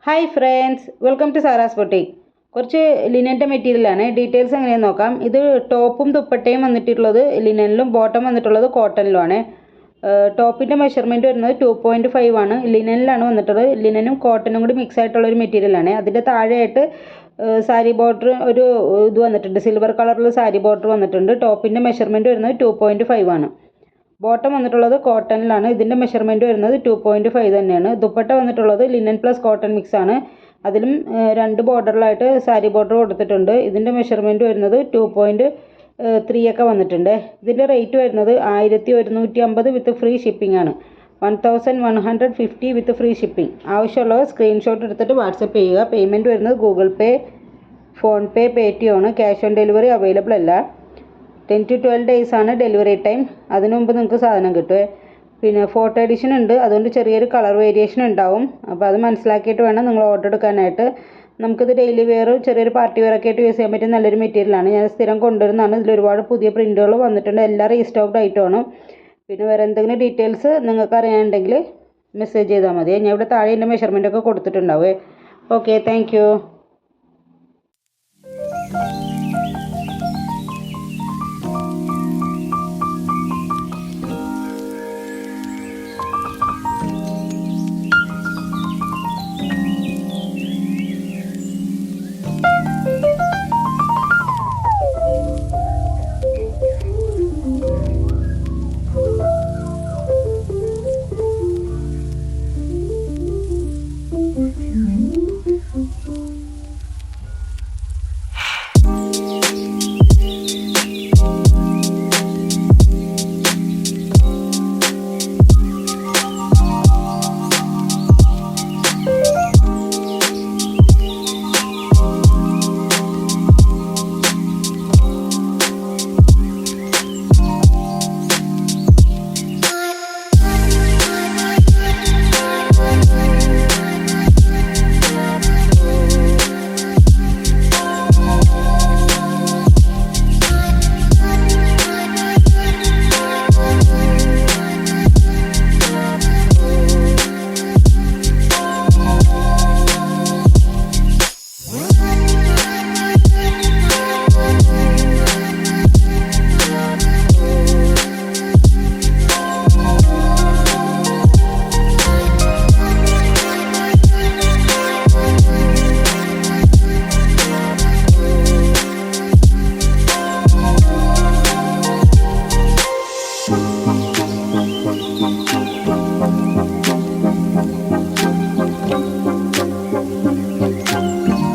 Hi friends, welcome to Sara's boutique. കുറച്ച് ലിനൻ്റെ മെറ്റീരിയലാണ്. ഡീറ്റെയിൽസ് എങ്ങനെയാണെന്ന് നോക്കാം. ഇത് ടോപ്പും ദുപ്പട്ടയും വന്നിട്ടുള്ളത് ലിനനിലും ബോട്ടം വന്നിട്ടുള്ളത് കോട്ടണിലുമാണ്. ടോപ്പിൻ്റെ മെഷർമെൻറ്റ് വരുന്നത് 2.5 ആണ്. ലിനനിലാണ് വന്നിട്ടുള്ളത്. ലിനനും കോട്ടനും കൂടി മിക്സ് ആയിട്ടുള്ളൊരു മെറ്റീരിയലാണ്. അതിൻ്റെ താഴെയായിട്ട് സാരി ബോർഡർ ഒരു ഇത് വന്നിട്ടുണ്ട്, സിൽവർ കളറിൽ സാരി ബോർഡർ വന്നിട്ടുണ്ട്. ടോപ്പിൻ്റെ മെഷർമെൻറ്റ് വരുന്നത് 2.5 ആണ്. ബോട്ടം വന്നിട്ടുള്ളത് കോട്ടണിലാണ്. ഇതിൻ്റെ മെഷർമെൻറ്റ് വരുന്നത് 2.5 തന്നെയാണ്. ദുപ്പട്ട വന്നിട്ടുള്ളത് ലിനൻ പ്ലസ് കോട്ടൺ മിക്സ് ആണ്. അതിലും 2 ബോർഡറിലായിട്ട് സാരി ബോർഡർ കൊടുത്തിട്ടുണ്ട്. ഇതിൻ്റെ മെഷർമെൻറ്റ് വരുന്നത് 2.3 ഒക്കെ വന്നിട്ടുണ്ട്. ഇതിൻ്റെ റേറ്റ് വരുന്നത് 1150 വിത്ത് ഫ്രീ ഷിപ്പിംഗ് ആണ്. 1150 വിത്ത് ഫ്രീ ഷിപ്പിംഗ്. ആവശ്യമുള്ളവർ സ്ക്രീൻഷോട്ട് എടുത്തിട്ട് വാട്സപ്പ് ചെയ്യുക. പേയ്മെൻറ്റ് വരുന്നത് ഗൂഗിൾ പേ, ഫോൺ പേ, പേടിഎം ആണ്. ക്യാഷ് ഓൺ ഡെലിവറി അവൈലബിൾ അല്ല. 10 to 12 days ആണ് ഡെലിവറി ടൈം. അതിനു മുമ്പ് നിങ്ങൾക്ക് സാധനം കിട്ടുമേ. പിന്നെ ഫോട്ടോ എഡിഷൻ ഉണ്ട്, അതുകൊണ്ട് ചെറിയൊരു കളർ വേരിയേഷൻ ഉണ്ടാവും. അപ്പോൾ അത് മനസ്സിലാക്കിയിട്ട് വേണം നിങ്ങൾ ഓർഡർ എടുക്കാനായിട്ട്. നമുക്കിത് ഡെയിലി വെയറും ചെറിയൊരു പാർട്ടി വെയറൊക്കെ ആയിട്ട് യൂസ് ചെയ്യാൻ പറ്റിയ നല്ലൊരു മെറ്റീരിയലാണ്. ഞാൻ സ്ഥിരം കൊണ്ടുവരുന്നതാണ്. ഇതിൽ ഒരുപാട് പുതിയ പ്രിൻറ്റുകൾ വന്നിട്ടുണ്ട്. എല്ലാം റീസ്റ്റോക്ഡ് ആയിട്ടാണ്. പിന്നെ വേറെ എന്തെങ്കിലും ഡീറ്റെയിൽസ് നിങ്ങൾക്ക് അറിയാനുണ്ടെങ്കിൽ മെസ്സേജ് ചെയ്താൽ മതി. ഞാൻ ഇവിടെ താഴെ എൻ്റെ മെഷർമെൻറ്റൊക്കെ കൊടുത്തിട്ടുണ്ടാവേ. Okay, thank U.